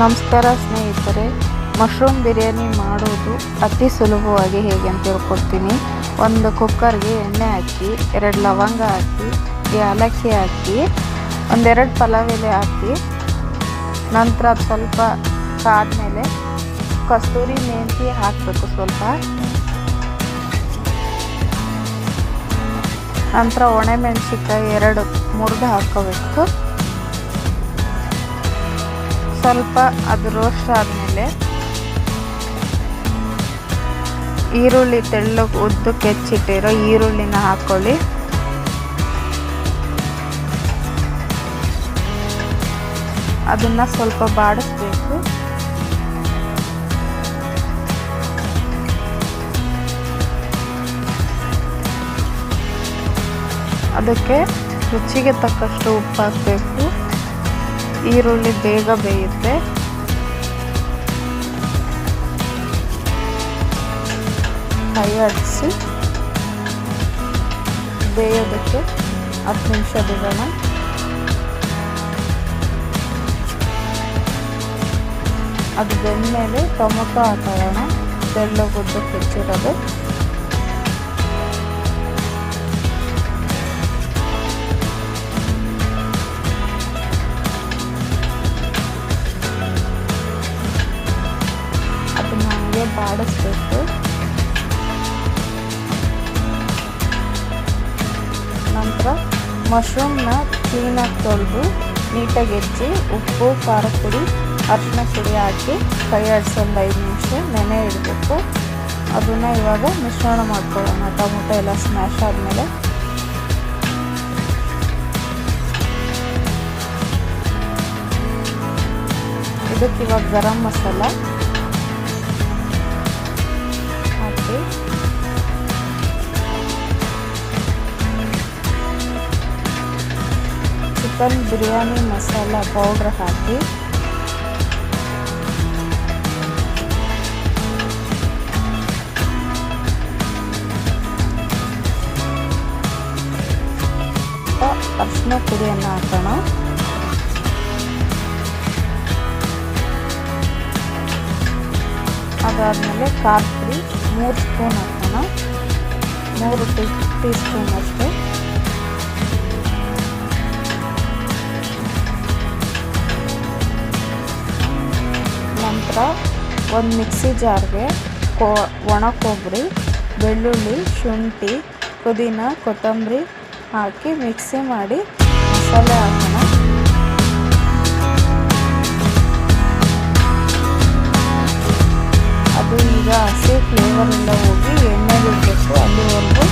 ನಮಸ್ಕಾರ ಸ್ನೇಹಿತರೆ, ಮಶ್ರೂಮ್ ಬಿರಿಯಾನಿ ಮಾಡೋದು ಅತಿ ಸುಲಭವಾಗಿ ಹೇಗೆ ಅಂತ ತಿಳ್ಕೊಡ್ತೀನಿ. ಒಂದು ಕುಕ್ಕರ್ಗೆ ಎಣ್ಣೆ ಹಾಕಿ, 2 ಲವಂಗ ಹಾಕಿ, ಏಲಕ್ಕಿ ಹಾಕಿ, ಒಂದೆರಡು ಪಲಾವ್ ಎಲೆ ಹಾಕಿ, ನಂತರ ಅದು ಸ್ವಲ್ಪ ಕಾದ್ಮೇಲೆ ಕಸ್ತೂರಿ ಮೆಂತಿ ಹಾಕಬೇಕು ಸ್ವಲ್ಪ. ನಂತರ ಒಣಮೆಣಸಿನ್ಕಾಯಿ 2 ಮುರಿದು ಹಾಕೋಬೇಕು. ಸ್ವಲ್ಪ ಅದು ರೋಸ್ಟ್ ಆದಮೇಲೆ ಈರುಳ್ಳಿ ತೆಳ್ಳಗೆ ಉದ್ದಕ್ಕೆ ಹೆಚ್ಚಿಟ್ಟಿರೋ ಈರುಳ್ಳಿನ ಹಾಕೊಳ್ಳಿ. ಅದನ್ನು ಸ್ವಲ್ಪ ಬಾಡಿಸ್ಬೇಕು. ಅದಕ್ಕೆ ರುಚಿಗೆ ತಕ್ಕಷ್ಟು ಉಪ್ಪು ಹಾಕಬೇಕು. ಈರುಳ್ಳಿ ಬೇಗ ಬೇಯುತ್ತೆ. ಕೈ ಆಡಿಸಿ ಬೇಯೋದಕ್ಕೆ 10 ನಿಮಿಷ ಬಿಡೋಣ. ಅದು ಬೆಂದಮೇಲೆ ಟೊಮೊಟೊ ಹಾಕೋಣ, ತೆಳ್ಳಗುದ್ದಕ್ಕೆ ಹೆಚ್ಚಿರೋದು. ಬಾಡಿಸ್ಬೇಕು. ನಂತರ ಮಶ್ರೂಮ್ನ ಕ್ಲೀನಾಗಿ ತೊಳೆದು ನೀಟಾಗಿ ಹೆಚ್ಚಿ ಉಪ್ಪು, ಖಾರದ ಪುಡಿ, ಅರಿಶಿನ ಪುಡಿ ಹಾಕಿ ಕೈ ಆಡಿಸಿ ಒಂದು 5 ನಿಮಿಷ ನೆನೆ ಇಡಬೇಕು. ಅದನ್ನು ಇವಾಗ ಮಿಶ್ರಣ ಮಾಡ್ಕೊಳ್ಳೋಣ. ಟೊಮೊಟೊ ಎಲ್ಲ ಸ್ಮ್ಯಾಶ್ ಆದಮೇಲೆ ಇದಕ್ಕೆ ಇವಾಗ ಗರಂ ಮಸಾಲ ಚಿಕನ್ ಬಿರಿಯಾನಿ ಮಸಾಲ ಪೌಡ್ರ್ ಹಾಕಿ ಅರಿಶಿನ ಪುಡಿಯನ್ನು ಹಾಕೋಣ. ಅದಾದಮೇಲೆ ಖಾರದ ಪುಡಿ 3 ಸ್ಪೂನ್ ಹಾಕೋಣ, 3 ಟೀ ಸ್ಪೂನ್ ಅಷ್ಟೇ. ನಂತರ ಒಂದು ಮಿಕ್ಸಿ ಜಾರ್ಗೆ ಒಣ ಕೊಬ್ಬರಿ, ಬೆಳ್ಳುಳ್ಳಿ, ಶುಂಠಿ, ಪುದೀನ, ಕೊತ್ತಂಬರಿ ಹಾಕಿ ಮಿಕ್ಸಿ ಮಾಡಿ ಮಸಾಲೆ ಹಾಕೋಣ. ಅದು ಈಗ ಹಸಿ ಫ್ಲೇವರಿಂದ ಹೋಗಿ ಎಣ್ಣೆ ಬಿಡಬೇಕು. ಅಲ್ಲಿವರೆಗೂ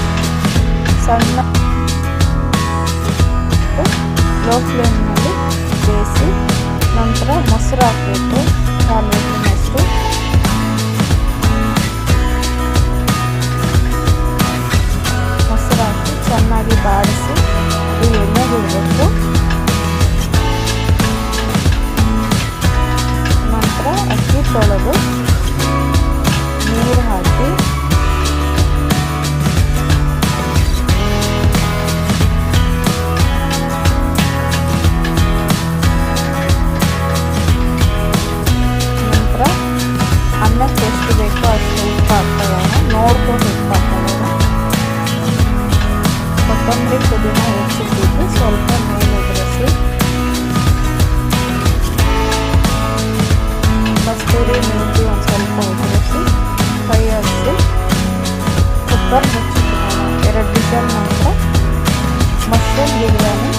ಸಣ್ಣ ಲೋ ಫ್ಲೇಮ್ನಲ್ಲಿ ಬೇಯಿಸಿ ನಂತರ ಮೊಸರು ಹಾಕಬೇಕು. 1 ಲೀಟರ್ ಮೊಸರು. ಮೊಸರು ಹಾಕಿ ಚೆನ್ನಾಗಿ ಬಾಡಿಸಿ ಅದು ಎಣ್ಣೆ ಬಿಡಬೇಕು. ನಂತರ ಅಕ್ಕಿ ತೊಳೆದು ನೀರು ಹಾಕಿ ನಂತರ ಅನ್ನಕ್ಕೆ ಎಷ್ಟು ಬೇಕೋ ಅಷ್ಟು ಉಪ್ಪು ಹಾಕ್ಕೊಳ್ಳೋಣ. ನೋಡ್ಕೊಂಡು ಉಪ್ಪು ಹಾಕ್ಕೊಳ್ಳೋಣ. ಕೊತ್ತಂಬರಿ, ಪುದೀನ ಹೆಚ್ಚಿಟ್ಟಿದ್ದು ಸ್ವಲ್ಪ ಮೇಲೆ ಉದುರಿಸಿ, ಕಸ್ತೂರಿ ಮೆಂತಿ ಒಂದು ಸ್ವಲ್ಪ ಉದುರಿಸಿ ಕೈ ಆಡಿಸಿ ಕುಕ್ಕರ್ ಮುಚ್ಚಿಟ್ಕೊಳ್ಳೋಣ. 2 ವಿಷಲ್ ನಂತರ ಮಶ್ರೂಮ್ ಬಿರಿಯಾನಿ